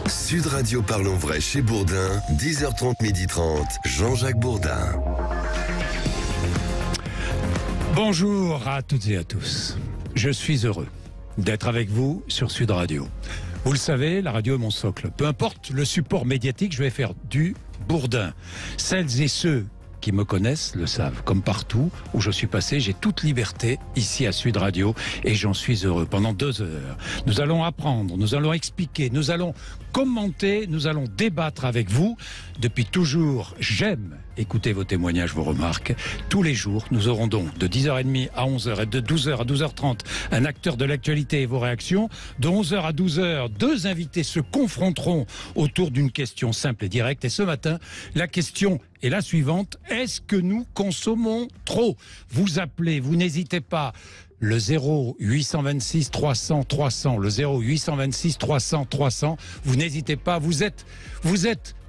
Sud Radio Parlons Vrai chez Bourdin, 10h30, 12h30, Jean-Jacques Bourdin. Bonjour à toutes et à tous. Je suis heureux d'être avec vous sur Sud Radio. Vous le savez, la radio est mon socle. Peu importe le support médiatique, je vais faire du Bourdin. Celles et ceux qui me connaissent le savent. Comme partout où je suis passé, j'ai toute liberté ici à Sud Radio et j'en suis heureux. Pendant 2 heures, nous allons apprendre, nous allons expliquer, nous allons commenter, nous allons débattre avec vous. Depuis toujours, j'aime écouter vos témoignages, vos remarques. Tous les jours, nous aurons donc de 10h30 à 11h et de 12h à 12h30 un acteur de l'actualité et vos réactions. De 11h à 12h, 2 invités se confronteront autour d'une question simple et directe. Et ce matin, la question est la suivante. Est-ce que nous consommons trop? Vous appelez, vous n'hésitez pas. Le 0826 300 300, le 0826 300 300. Vous n'hésitez pas, vous êtes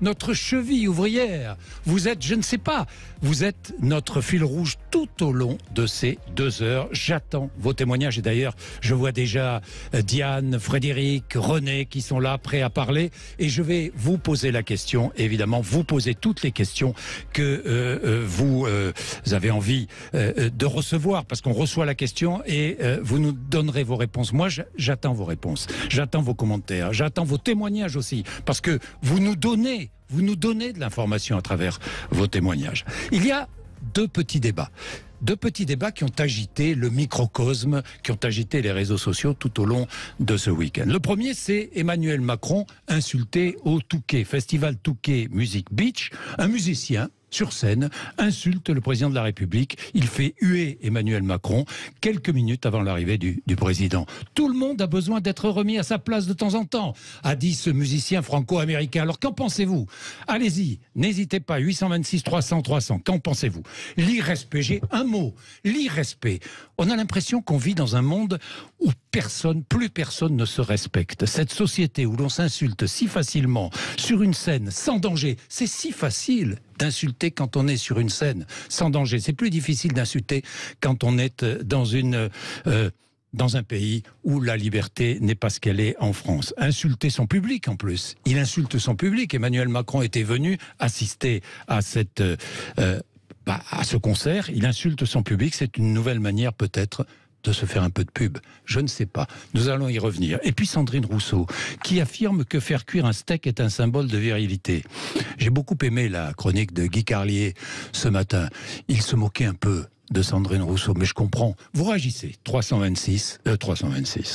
notre cheville ouvrière. Vous êtes, je ne sais pas, vous êtes notre fil rouge tout au long de ces 2 heures. J'attends vos témoignages et d'ailleurs, je vois déjà Diane, Frédéric, René qui sont là, prêts à parler. Et je vais vous poser la question, évidemment, vous poser toutes les questions que vous avez envie de recevoir, parce qu'on reçoit la question et vous nous donnerez vos réponses. Moi, j'attends vos réponses, j'attends vos commentaires, j'attends vos témoignages aussi, parce que vous nous donnez de l'information à travers vos témoignages. Il y a 2 petits débats. 2 petits débats qui ont agité le microcosme, qui ont agité les réseaux sociaux tout au long de ce week-end. Le premier, c'est Emmanuel Macron insulté au Touquet, Festival Touquet Music Beach. Un musicien sur scène insulte le président de la République. Il fait huer Emmanuel Macron quelques minutes avant l'arrivée du président. Tout le monde a besoin d'être remis à sa place de temps en temps, a dit ce musicien franco-américain. Alors qu'en pensez-vous? Allez-y, n'hésitez pas, 826 300 300, qu'en pensez-vous? L'irrespect, j'ai un mot, l'irrespect. On a l'impression qu'on vit dans un monde où plus personne ne se respecte. Cette société où l'on s'insulte si facilement sur une scène sans danger, c'est si facile d'insulter quand on est sur une scène sans danger. C'est plus difficile d'insulter quand on est dans un pays où la liberté n'est pas ce qu'elle est en France. Insulter son public en plus. Il insulte son public. Emmanuel Macron était venu assister à à ce concert. Il insulte son public. C'est une nouvelle manière peut-être de se faire un peu de pub. Je ne sais pas. Nous allons y revenir. Et puis Sandrine Rousseau, qui affirme que faire cuire un steak est un symbole de virilité. J'ai beaucoup aimé la chronique de Guy Carlier ce matin. Il se moquait un peu de Sandrine Rousseau, mais je comprends. Vous réagissez. 326.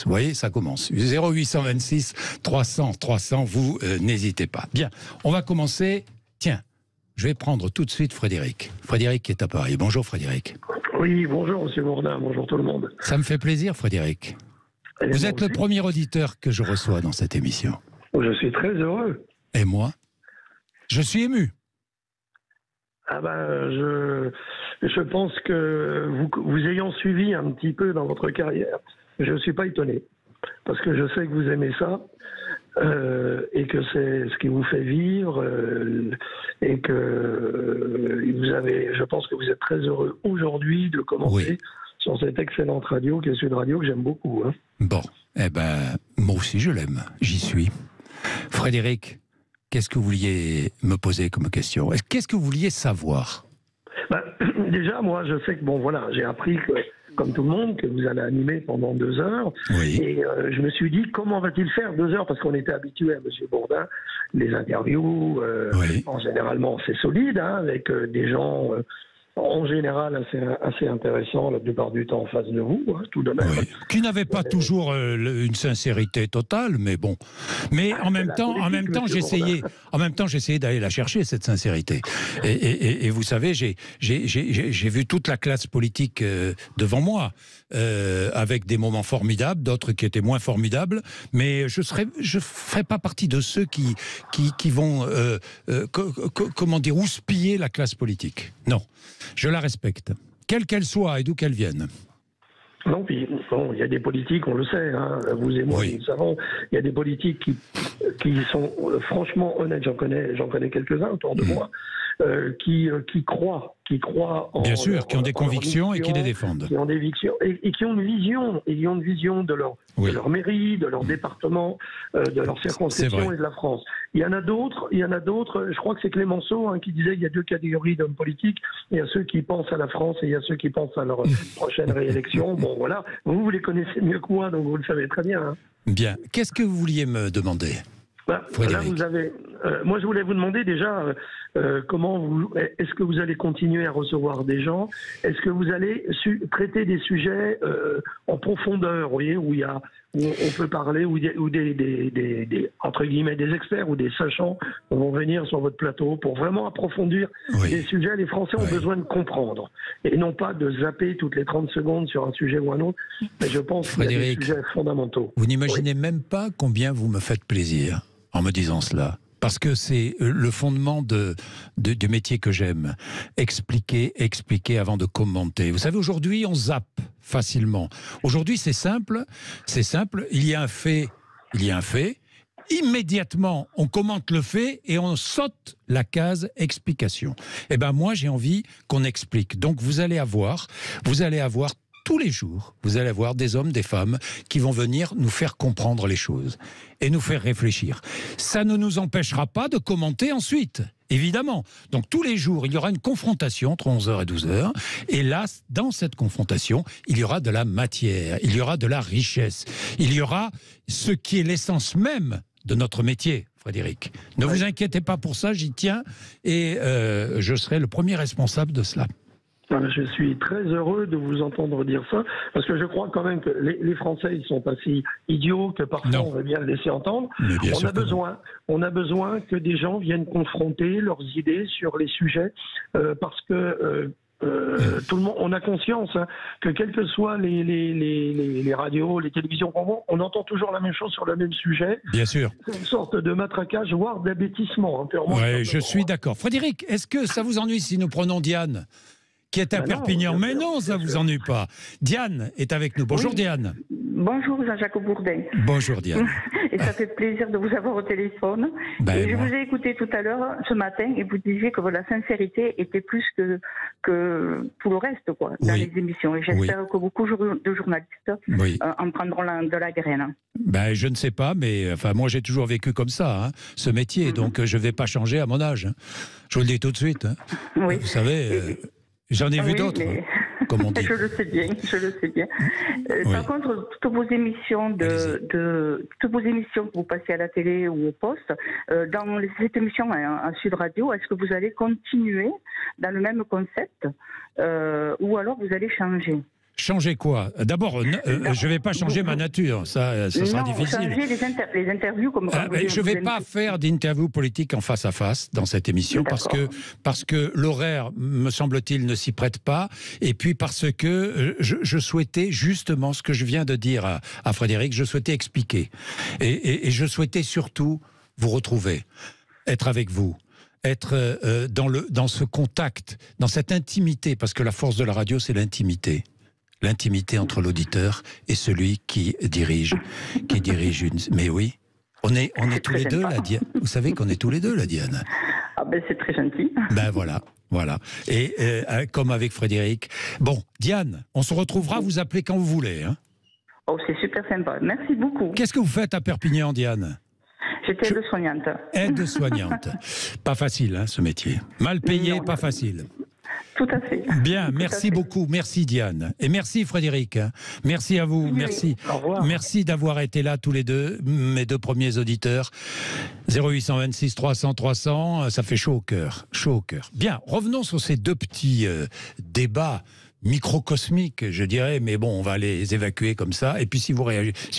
Vous voyez, ça commence. 0826 300 300, vous n'hésitez pas. Bien, on va commencer. Tiens, je vais prendre tout de suite Frédéric. Frédéric est à Paris. Bonjour Frédéric. Oui, bonjour Monsieur Bourdin, bonjour tout le monde. Ça me fait plaisir Frédéric. Vous êtes le premier auditeur que je reçois dans cette émission. Je suis très heureux. Et moi? Je suis ému. Ah ben, je pense que vous ayant suivi un petit peu dans votre carrière, je ne suis pas étonné. Parce que je sais que vous aimez ça. Et que c'est ce qui vous fait vivre et que je pense que vous êtes très heureux aujourd'hui de commencer sur cette excellente radio qui est Sud Radio, que j'aime beaucoup. Hein. Bon, eh ben, moi aussi je l'aime, j'y suis. Frédéric, qu'est-ce que vous vouliez me poser comme question? Qu'est-ce que vous vouliez savoir? Déjà, moi, je sais que, j'ai appris que, comme tout le monde, que vous allez animer pendant 2 heures. Oui. Et je me suis dit, comment va-t-il faire 2 heures? Parce qu'on était habitué à M. Bourdin, les interviews, en généralement c'est solide, avec des gens en général assez intéressants la plupart du temps en face de vous, tout de même. Oui. Qui n'avait pas toujours une sincérité totale, mais bon. Mais en même temps, j'essayais d'aller la chercher, cette sincérité. Et vous savez, j'ai vu toute la classe politique devant moi, avec des moments formidables, d'autres qui étaient moins formidables, mais je ferai pas partie de ceux qui vont, comment dire, houspiller la classe politique. Non. Je la respecte, quelle qu'elle soit et d'où qu'elle vienne. Non, puis il y a des politiques, on le sait, vous et moi, nous le savons, il y a des politiques qui sont franchement honnêtes, j'en connais quelques-uns autour de moi, qui croient en bien sûr, qui ont des convictions et qui les défendent, qui ont des convictions et qui ont une vision, de leur mairie, de leur département, de leur circonscription et de la France. Il y en a d'autres. Je crois que c'est Clémenceau qui disait qu'il y a 2 catégories d'hommes politiques. Il y a ceux qui pensent à la France et il y a ceux qui pensent à leur prochaine réélection. Bon, voilà. Vous les connaissez mieux que moi, donc vous le savez très bien. Hein. Bien. Qu'est-ce que vous vouliez me demander, Frédéric ? Là, moi, je voulais vous demander déjà est-ce que vous allez continuer à recevoir des gens ? Est-ce que vous allez traiter des sujets en profondeur, vous voyez, où on peut parler, où des entre guillemets des experts ou des sachants vont venir sur votre plateau pour vraiment approfondir des sujets. Les Français ont besoin de comprendre et non pas de zapper toutes les 30 secondes sur un sujet ou un autre. Mais je pense qu'il y a des sujets fondamentaux. Vous n'imaginez même pas combien vous me faites plaisir en me disant cela. Parce que c'est le fondement du métier que j'aime. Expliquer avant de commenter. Vous savez, aujourd'hui, on zappe facilement. Aujourd'hui, c'est simple. Il y a un fait. Immédiatement, on commente le fait et on saute la case explication. Eh ben, moi, j'ai envie qu'on explique. Donc, vous allez avoir tous les jours, vous allez avoir des hommes, des femmes qui vont venir nous faire comprendre les choses et nous faire réfléchir. Ça ne nous empêchera pas de commenter ensuite, évidemment. Donc tous les jours, il y aura une confrontation entre 11h et 12h. Et là, dans cette confrontation, il y aura de la matière, il y aura de la richesse, il y aura ce qui est l'essence même de notre métier, Frédéric. Ne vous inquiétez pas pour ça, j'y tiens et je serai le premier responsable de cela. Je suis très heureux de vous entendre dire ça, parce que je crois quand même que les Français, ils sont pas si idiots que parfois on veut bien le laisser entendre. On a besoin que des gens viennent confronter leurs idées sur les sujets, parce que tout le monde, on a conscience que quelles que soient les radios, les télévisions, on entend toujours la même chose sur le même sujet. Bien sûr. C'est une sorte de matraquage, voire d'abêtissement. Oui, je suis d'accord. Frédéric, est-ce que ça vous ennuie si nous prenons Diane, qui est à Perpignan? Mais non, ça ne vous ennuie pas. Diane est avec nous. Bonjour Diane. Bonjour Jean-Jacques Bourdin. Bonjour Diane. Et ça fait plaisir de vous avoir au téléphone. Je vous ai écouté tout à l'heure, ce matin, et vous disiez que la sincérité était plus que tout le reste dans les émissions. Et j'espère que beaucoup de journalistes en prendront de la graine. Je ne sais pas, mais moi j'ai toujours vécu comme ça, ce métier, donc je ne vais pas changer à mon âge. Je vous le dis tout de suite. Vous savez... J'en ai vu d'autres, comme on dit. Je le sais bien. Par contre, toutes vos émissions que vous passez à la télé ou au poste, dans cette émission à Sud Radio, est-ce que vous allez continuer dans le même concept ou alors vous allez changer? Changer quoi? D'abord, je ne vais pas changer ma nature, ça sera difficile. Changer les interviews comme je ne vais pas faire d'interviews politiques en face à face dans cette émission parce que l'horaire, me semble-t-il, ne s'y prête pas. Et puis parce que je souhaitais justement ce que je viens de dire à Frédéric, je souhaitais expliquer. Et je souhaitais surtout vous retrouver, être avec vous. Être dans ce contact, dans cette intimité, parce que la force de la radio, c'est l'intimité. L'intimité entre l'auditeur et celui qui dirige une... Mais oui, on est tous les deux là, Diane. Vous savez qu'on est tous les deux là, Diane. C'est très gentil. Voilà. Et comme avec Frédéric. Bon, Diane, on se retrouvera, vous appelez quand vous voulez. C'est super sympa, merci beaucoup. Qu'est-ce que vous faites à Perpignan, Diane? J'étais aide-soignante. Aide-soignante. Pas facile, ce métier. Mal payé, pas facile. Tout à fait. Bien, merci beaucoup. Merci Diane. Et merci Frédéric. Merci à vous. Merci. Au revoir. Merci d'avoir été là tous les deux, mes deux premiers auditeurs. 0826 300 300, ça fait chaud au cœur. Chaud au cœur. Bien, revenons sur ces deux petits débats microcosmiques, je dirais, mais bon, on va les évacuer comme ça. Et puis, si vous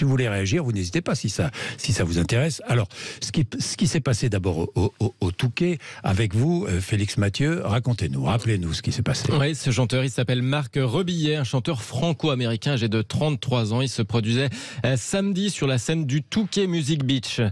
voulez réagir, vous n'hésitez pas si ça vous intéresse. Alors, ce qui s'est passé d'abord au Touquet, avec vous, Félix Mathieu, racontez-nous, rappelez-nous ce qui s'est passé. Oui, ce chanteur, il s'appelle Marc Rebillet, un chanteur franco-américain, âgé de 33 ans. Il se produisait samedi sur la scène du Touquet Music Beach.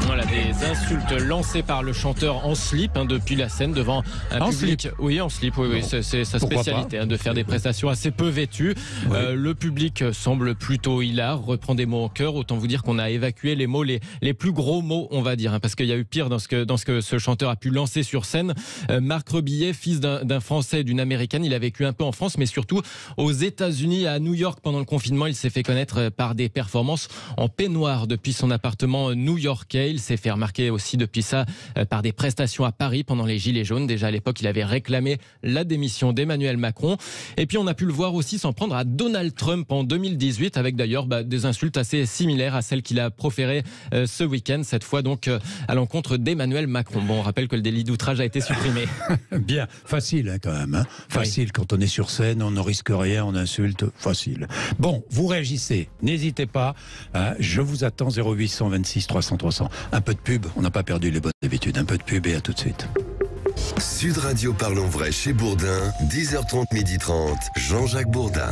Voilà, des insultes lancées par le chanteur en slip depuis la scène devant un public. Slip. Oui, en slip, oui, c'est sa spécialité de faire des prestations assez peu vêtues. Oui. Le public semble plutôt hilar, reprend des mots en cœur. Autant vous dire qu'on a évacué les mots, les plus gros mots, on va dire, parce qu'il y a eu pire dans ce que ce chanteur a pu lancer sur scène. Marc Rebillet, fils d'un Français et d'une Américaine, il a vécu un peu en France, mais surtout aux États-Unis, à New York pendant le confinement. Il s'est fait connaître par des performances en peignoir depuis son appartement new-yorkais. Il s'est fait remarquer aussi depuis ça par des prestations à Paris pendant les Gilets jaunes. Déjà à l'époque, il avait réclamé la démission d'Emmanuel Macron. Et puis on a pu le voir aussi s'en prendre à Donald Trump en 2018, avec d'ailleurs des insultes assez similaires à celles qu'il a proférées ce week-end, cette fois donc à l'encontre d'Emmanuel Macron. Bon, on rappelle que le délit d'outrage a été supprimé. Bien, facile quand même. Facile, oui. Quand on est sur scène, on ne risque rien, on insulte, facile. Bon, vous réagissez, n'hésitez pas. Je vous attends, 0826 300 300. Un peu de pub, on n'a pas perdu les bonnes habitudes. Un peu de pub et à tout de suite. Sud Radio Parlons Vrai chez Bourdin, 10h30, 12h30, Jean-Jacques Bourdin.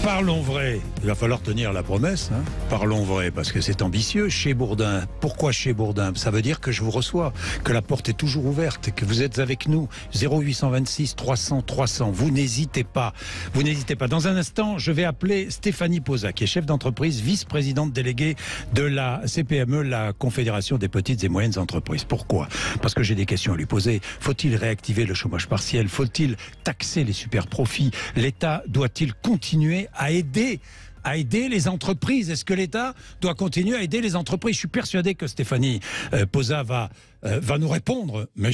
Parlons vrai, il va falloir tenir la promesse. Parlons vrai, parce que c'est ambitieux chez Bourdin. Pourquoi chez Bourdin? Ça veut dire que je vous reçois, que la porte est toujours ouverte, que vous êtes avec nous. 0826 300 300. Vous n'hésitez pas. Vous n'hésitez pas. Dans un instant, je vais appeler Stéphanie Posa, qui est chef d'entreprise, vice-présidente déléguée de la CPME, la Confédération des petites et moyennes entreprises. Pourquoi? Parce que j'ai des questions à lui poser. Faut-il réactiver le chômage partiel? Faut-il taxer les super profits? L'État doit-il continuer à aider les entreprises? Est-ce que l'État doit continuer à aider les entreprises? Je suis persuadé que Stéphanie Posa va nous répondre, mais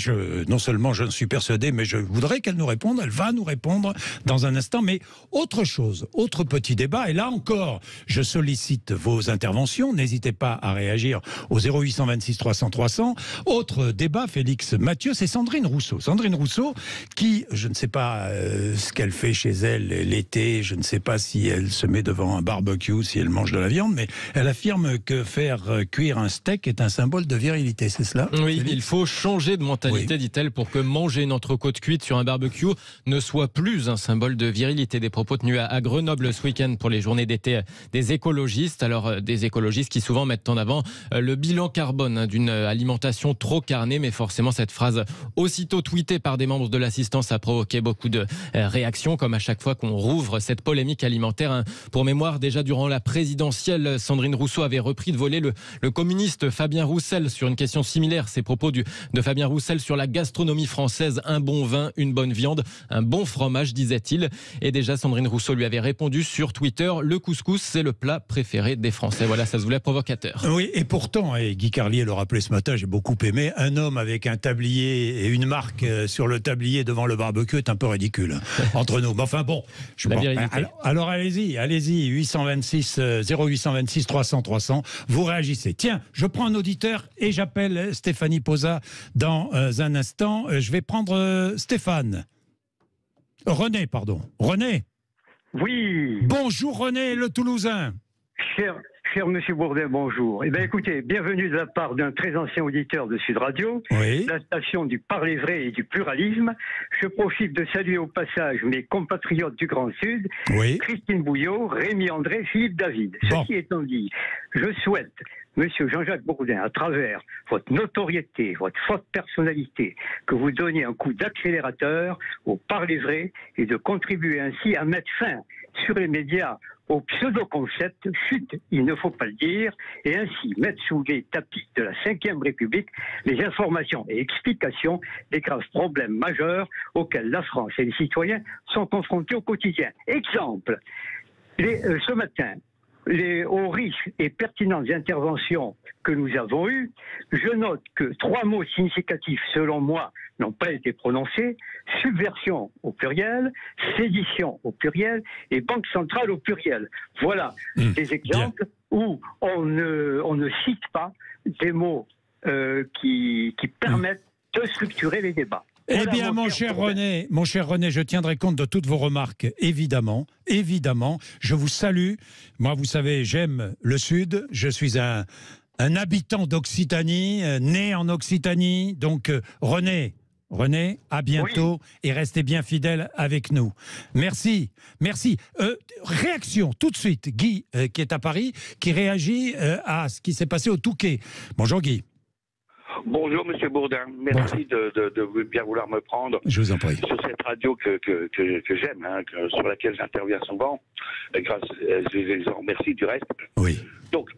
non seulement je suis persuadé, mais je voudrais qu'elle nous réponde. Elle va nous répondre dans un instant. Mais autre chose, autre petit débat, et là encore, je sollicite vos interventions. N'hésitez pas à réagir au 0826 300 300. Autre débat, Félix Mathieu, c'est Sandrine Rousseau. Sandrine Rousseau, qui, je ne sais pas ce qu'elle fait chez elle l'été, je ne sais pas si elle se met devant un barbecue, si elle mange de la viande, mais elle affirme que faire cuire un steak est un symbole de virilité, c'est cela? Oui. Il faut changer de mentalité, oui, dit-elle, pour que manger une entrecôte cuite sur un barbecue ne soit plus un symbole de virilité. Des propos tenus à Grenoble ce week-end pour les journées d'été des écologistes. Alors, des écologistes qui souvent mettent en avant le bilan carbone d'une alimentation trop carnée. Mais forcément, cette phrase, aussitôt tweetée par des membres de l'assistance, a provoqué beaucoup de réactions, comme à chaque fois qu'on rouvre cette polémique alimentaire. Pour mémoire, déjà durant la présidentielle, Sandrine Rousseau avait repris de voler le communiste Fabien Roussel sur une question similaire. Ses propos de Fabien Roussel sur la gastronomie française: un bon vin, une bonne viande, un bon fromage, disait-il. Et déjà, Sandrine Rousseau lui avait répondu sur Twitter: le couscous, c'est le plat préféré des Français. Voilà, ça se voulait provocateur. Oui, et pourtant, et Guy Carlier le rappelait ce matin, j'ai beaucoup aimé, un homme avec un tablier et une marque sur le tablier devant le barbecue est un peu ridicule, entre nous. Mais enfin bon, alors allez-y, 0826 300 300, vous réagissez. Tiens, je prends un auditeur et j'appelle Stéphanie Posa dans un instant. Je vais prendre René, pardon. René. Oui. Bonjour René, le Toulousain. Cher Monsieur Bourdin, bonjour. Eh bien, écoutez, bienvenue de la part d'un très ancien auditeur de Sud Radio, oui, la station du parler vrai et du pluralisme. Je profite de saluer au passage mes compatriotes du Grand Sud, oui, Christine Bouillot, Rémi André, Philippe David. Bon. Ceci étant dit, je souhaite, Monsieur Jean-Jacques Bourdin, à travers votre notoriété, votre forte personnalité, que vous donniez un coup d'accélérateur au parler vrai et de contribuer ainsi à mettre fin sur les médias au pseudo-concept « chute, il ne faut pas le dire » et ainsi mettre sous les tapis de la Ve République les informations et explications des graves problèmes majeurs auxquels la France et les citoyens sont confrontés au quotidien. Exemple, ce matin, aux riches et pertinentes interventions que nous avons eues, je note que 3 mots significatifs, selon moi, n'ont pas été prononcés: subversion au pluriel, sédition au pluriel et banque centrale au pluriel. Voilà des exemples où on ne cite pas des mots qui permettent de structurer les débats. Eh bien, mon cher René, je tiendrai compte de toutes vos remarques, évidemment. Je vous salue. Moi, vous savez, j'aime le Sud. Je suis un habitant d'Occitanie, né en Occitanie. Donc, René, René, à bientôt et restez bien fidèles avec nous. Merci. Réaction tout de suite. Guy, qui est à Paris, qui réagit à ce qui s'est passé au Touquet. Bonjour Guy. Bonjour Monsieur Bourdin, merci de bien vouloir me prendre. Je vous en prie. Sur cette radio que j'aime, sur laquelle j'interviens souvent. Je les en remercie du reste. Oui. Donc,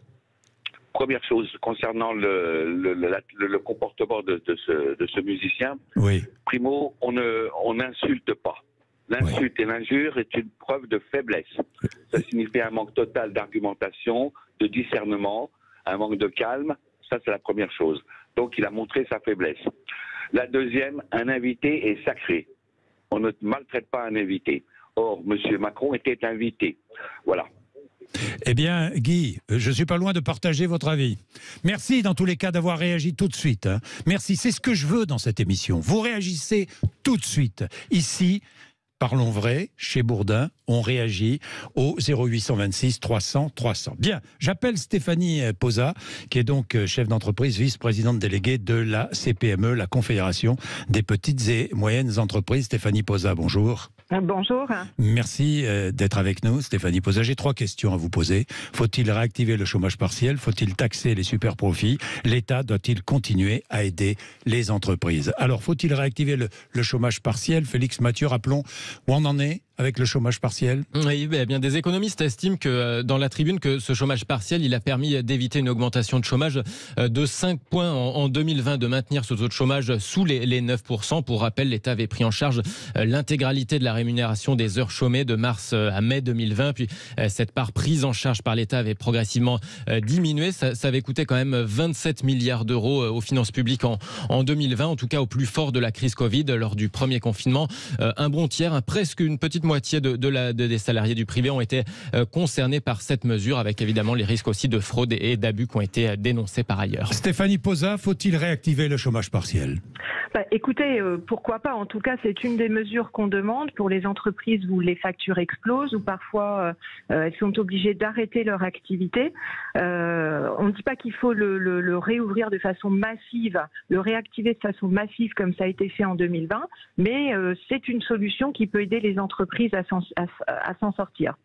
première chose concernant le comportement de ce musicien. Oui. Primo, on n'insulte pas. L'insulte et l'injure est une preuve de faiblesse. Ça signifie un manque total d'argumentation, de discernement, un manque de calme. Ça, c'est la première chose. Donc, il a montré sa faiblesse. La deuxième, un invité est sacré. On ne maltraite pas un invité. Or, M. Macron était invité. Voilà. Eh bien, Guy, je ne suis pas loin de partager votre avis. Merci dans tous les cas d'avoir réagi tout de suite. Merci, c'est ce que je veux dans cette émission. Vous réagissez tout de suite. Ici, Parlons Vrai, chez Bourdin, on réagit au 0826 300 300. Bien, j'appelle Stéphanie Posa, qui est donc chef d'entreprise, vice-présidente déléguée de la CPME, la Confédération des petites et moyennes entreprises. Stéphanie Posa, bonjour. Bonjour. Merci d'être avec nous, Stéphanie Posa. J'ai 3 questions à vous poser. Faut-il réactiver le chômage partiel? Faut-il taxer les super-profits? L'État doit-il continuer à aider les entreprises? Alors, faut-il réactiver le chômage partiel? Félix Mathieu, rappelons où on en est avec le chômage partiel? Oui, bien des économistes estiment que dans la tribune que ce chômage partiel, il a permis d'éviter une augmentation de chômage de 5 points en 2020, de maintenir ce taux de chômage sous les 9%. Pour rappel, l'État avait pris en charge l'intégralité de la rémunération des heures chômées de mars à mai 2020. Puis cette part prise en charge par l'État avait progressivement diminué. Ça avait coûté quand même 27 milliards d'euros aux finances publiques en 2020, en tout cas au plus fort de la crise Covid, lors du premier confinement. Un bon tiers, presque une petite moitié des salariés du privé ont été concernés par cette mesure, avec évidemment les risques aussi de fraude et d'abus qui ont été dénoncés par ailleurs. Stéphanie Posa, faut-il réactiver le chômage partiel? Écoutez, pourquoi pas? En tout cas, c'est une des mesures qu'on demande pour les entreprises où les factures explosent, où parfois elles sont obligées d'arrêter leur activité. On ne dit pas qu'il faut le réouvrir de façon massive, le réactiver de façon massive comme ça a été fait en 2020, mais c'est une solution qui peut aider les entreprises à s'en sortir.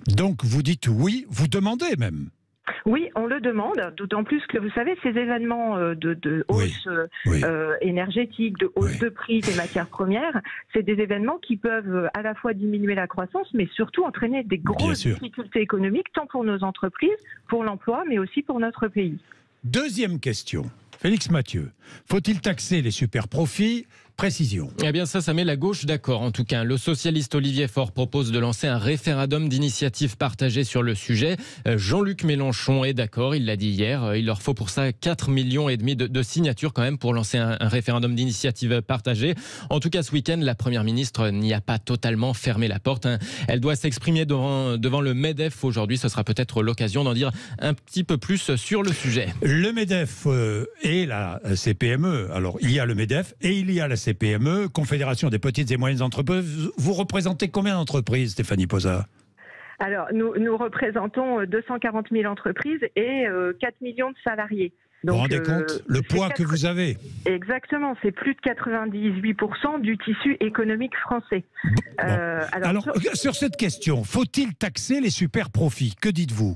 Donc vous dites oui, vous demandez même? Oui, on le demande, d'autant plus que vous savez, ces événements de hausse énergétique, de hausse de prix des matières premières, c'est des événements qui peuvent à la fois diminuer la croissance, mais surtout entraîner des grosses difficultés économiques, tant pour nos entreprises, pour l'emploi, mais aussi pour notre pays. Deuxième question. Félix Mathieu, faut-il taxer les super-profits? Précision. Eh bien ça met la gauche d'accord. En tout cas, le socialiste Olivier Faure propose de lancer un référendum d'initiative partagée sur le sujet. Jean-Luc Mélenchon est d'accord, il l'a dit hier. Il leur faut pour ça 4,5 millions de signatures quand même pour lancer un référendum d'initiative partagée. En tout cas, ce week-end, la Première ministre n'y a pas totalement fermé la porte. Elle doit s'exprimer devant le MEDEF aujourd'hui. Ce sera peut-être l'occasion d'en dire un petit peu plus sur le sujet. Le MEDEF et la CPME. Alors, il y a le MEDEF et il y a la CPME, Confédération des petites et moyennes entreprises. Vous représentez combien d'entreprises, Stéphanie Posa? Alors, nous représentons 240 000 entreprises et 4 millions de salariés. Donc, vous vous rendez compte le poids que vous avez? Exactement, c'est plus de 98% du tissu économique français. Alors, sur cette question, faut-il taxer les super-profits? Que dites-vous?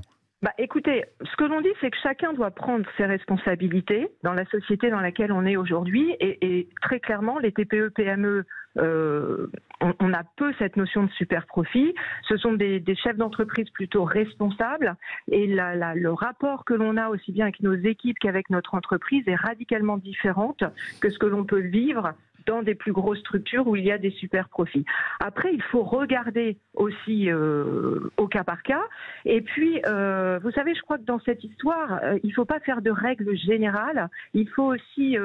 Écoutez, ce que l'on dit, c'est que chacun doit prendre ses responsabilités dans la société dans laquelle on est aujourd'hui. Et très clairement, les TPE, PME, on a peu cette notion de super profit. Ce sont des chefs d'entreprise plutôt responsables. Et le rapport que l'on a aussi bien avec nos équipes qu'avec notre entreprise est radicalement différente que ce que l'on peut vivre dans des plus grosses structures où il y a des super profits. Après, il faut regarder aussi au cas par cas. Et puis, vous savez, je crois que dans cette histoire, il ne faut pas faire de règles générales. Il faut aussi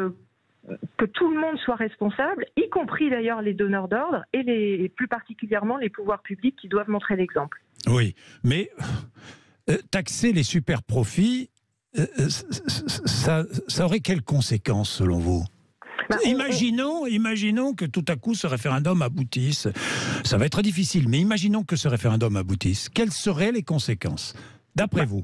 que tout le monde soit responsable, y compris d'ailleurs les donneurs d'ordre et plus particulièrement les pouvoirs publics qui doivent montrer l'exemple. Oui, mais taxer les super profits, ça aurait quelles conséquences selon vous? Imaginons que tout à coup ce référendum aboutisse. Ça va être difficile, mais imaginons que ce référendum aboutisse. Quelles seraient les conséquences, d'après vous?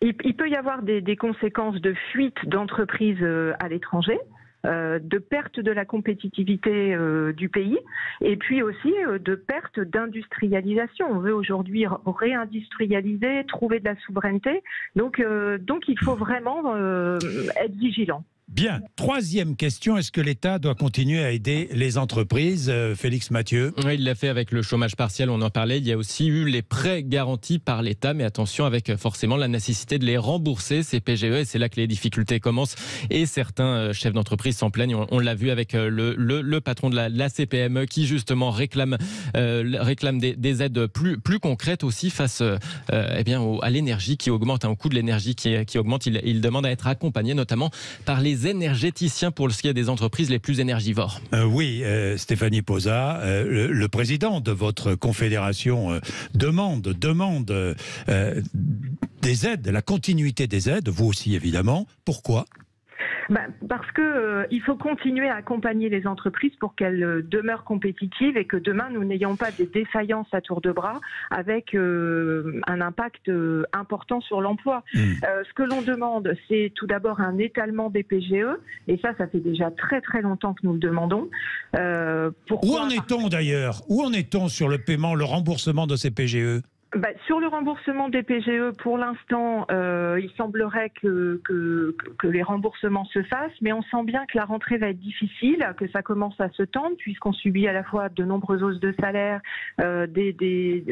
Il peut y avoir des conséquences de fuite d'entreprises à l'étranger. de perte de la compétitivité du pays, et puis aussi de perte d'industrialisation. On veut aujourd'hui réindustrialiser, trouver de la souveraineté, donc il faut vraiment être vigilant. Bien. Troisième question, est-ce que l'État doit continuer à aider les entreprises, Félix Mathieu? Oui, il l'a fait avec le chômage partiel, on en parlait. Il y a aussi eu les prêts garantis par l'État, mais attention avec forcément la nécessité de les rembourser, ces PGE, et c'est là que les difficultés commencent. Et certains chefs d'entreprise s'en plaignent. On l'a vu avec le patron de la CPME qui justement réclame des aides plus concrètes aussi face à l'énergie qui augmente, au coût de l'énergie qui augmente. Il demande à être accompagné notamment par les énergéticiens pour ce qui est des entreprises les plus énergivores. Oui, Stéphanie Posa, le président de votre confédération demande des aides, la continuité des aides, vous aussi évidemment. Pourquoi ? Parce que il faut continuer à accompagner les entreprises pour qu'elles demeurent compétitives et que demain nous n'ayons pas des défaillances à tour de bras avec un impact important sur l'emploi. Ce que l'on demande, c'est tout d'abord un étalement des PGE, et ça fait déjà très très longtemps que nous le demandons. Où en est-on d'ailleurs ? Où en est-on sur le paiement, le remboursement de ces PGE ? Sur le remboursement des PGE, pour l'instant, il semblerait que les remboursements se fassent, mais on sent bien que la rentrée va être difficile, que ça commence à se tendre, puisqu'on subit à la fois de nombreuses hausses de salaire, des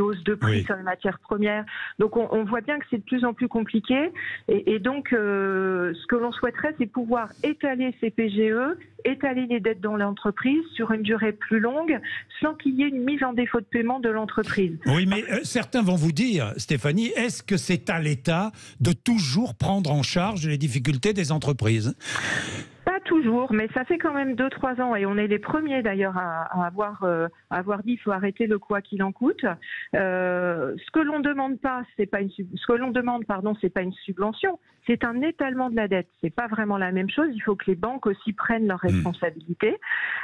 hausses de prix sur les matières premières. Donc on voit bien que c'est de plus en plus compliqué, et donc ce que l'on souhaiterait, c'est pouvoir étaler ces PGE, étaler les dettes dans l'entreprise sur une durée plus longue, sans qu'il y ait une mise en défaut de paiement de l'entreprise. Oui, mais certains vont vous dire, Stéphanie, est-ce que c'est à l'État de toujours prendre en charge les difficultés des entreprises ? Pas toujours, mais ça fait quand même 2-3 ans, et on est les premiers d'ailleurs à avoir dit qu'il faut arrêter le quoi qu'il en coûte. Ce que l'on demande c'est pas une subvention, c'est un étalement de la dette. C'est pas vraiment la même chose. Il faut que les banques aussi prennent leurs responsabilités.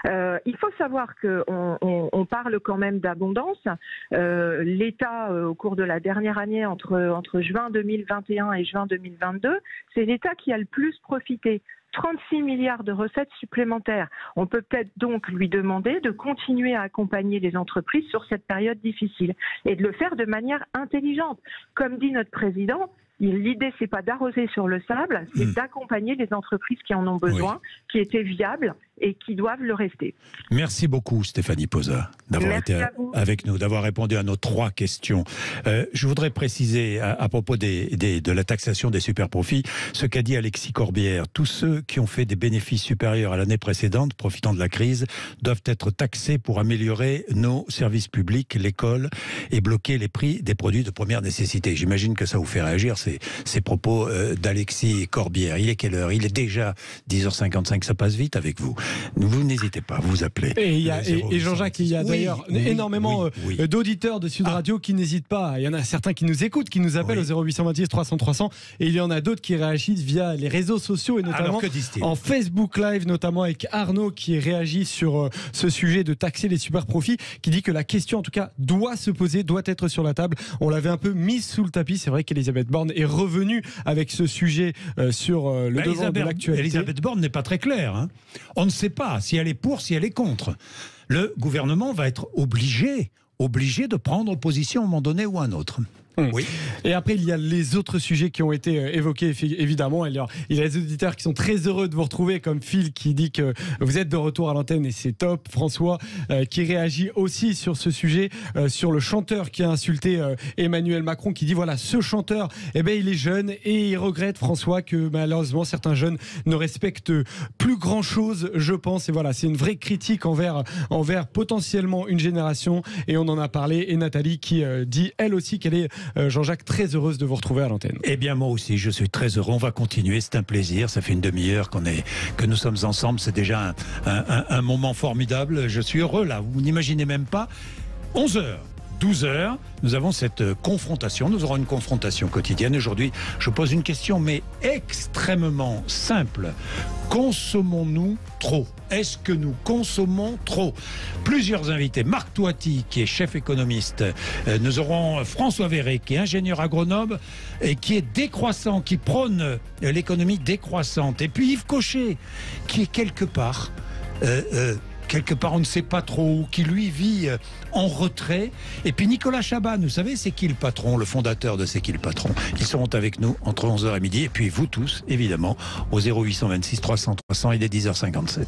Il faut savoir qu'on parle quand même d'abondance. L'État, au cours de la dernière année, entre juin 2021 et juin 2022, c'est l'État qui a le plus profité. 36 milliards de recettes supplémentaires. On peut peut-être donc lui demander de continuer à accompagner les entreprises sur cette période difficile et de le faire de manière intelligente. Comme dit notre président, l'idée, c'est pas d'arroser sur le sable, c'est d'accompagner les entreprises qui en ont besoin, qui étaient viables et qui doivent le rester. Merci beaucoup Stéphanie Posa d'avoir été avec nous, d'avoir répondu à nos 3 questions. Je voudrais préciser à propos de la taxation des super-profits, ce qu'a dit Alexis Corbière. Tous ceux qui ont fait des bénéfices supérieurs à l'année précédente, profitant de la crise, doivent être taxés pour améliorer nos services publics, l'école, et bloquer les prix des produits de première nécessité. J'imagine que ça vous fait réagir, ces propos d'Alexis Corbière. Il est quelle heure ? Il est déjà 10h55, ça passe vite avec vous. Vous n'hésitez pas, vous appelez. Et Jean-Jacques, il y a d'ailleurs énormément d'auditeurs de Sud Radio qui n'hésitent pas. Il y en a certains qui nous écoutent, qui nous appellent au 0810 300 300, et il y en a d'autres qui réagissent via les réseaux sociaux, et notamment en Facebook Live, notamment avec Arnaud qui réagit sur ce sujet de taxer les super profits, qui dit que la question en tout cas doit se poser, doit être sur la table. On l'avait un peu mise sous le tapis. C'est vrai qu'Elisabeth Borne est revenue avec ce sujet sur le devant de l'actualité. Elisabeth Borne n'est pas très claire. Hein. On ne sait pas si elle est pour, si elle est contre. Le gouvernement va être obligé de prendre position à un moment donné ou à un autre. Oui. Et après, il y a les autres sujets qui ont été évoqués, évidemment. Il y a les auditeurs qui sont très heureux de vous retrouver, comme Phil qui dit que vous êtes de retour à l'antenne et c'est top. François qui réagit aussi sur ce sujet, sur le chanteur qui a insulté Emmanuel Macron, qui dit voilà, ce chanteur, il est jeune et il regrette, François, que malheureusement certains jeunes ne respectent plus grand chose, je pense. Et voilà, c'est une vraie critique envers potentiellement une génération, et on en a parlé. Et Nathalie qui dit elle aussi qu'elle est Jean-Jacques, très heureuse de vous retrouver à l'antenne. Eh bien, moi aussi, je suis très heureux. On va continuer, c'est un plaisir. Ça fait une demi-heure que nous sommes ensemble. C'est déjà un moment formidable. Je suis heureux, là. Vous n'imaginez même pas. 11h, 12h, nous avons cette confrontation. Nous aurons une confrontation quotidienne. Aujourd'hui, je pose une question, mais extrêmement simple. Consommons-nous trop? Est-ce que nous consommons trop? Plusieurs invités. Marc Toiti, qui est chef économiste. Nous aurons François Verret, qui est ingénieur agronome et qui est décroissant, qui prône l'économie décroissante. Et puis Yves Cochet, qui est quelque part, on ne sait pas trop où, qui lui vit en retrait. Et puis Nicolas Chaban, vous savez, c'est qui le patron, le fondateur de C'est qui le patron? Ils seront avec nous entre 11h et midi. Et puis vous tous, évidemment, au 0826 300 300, il est 10h57.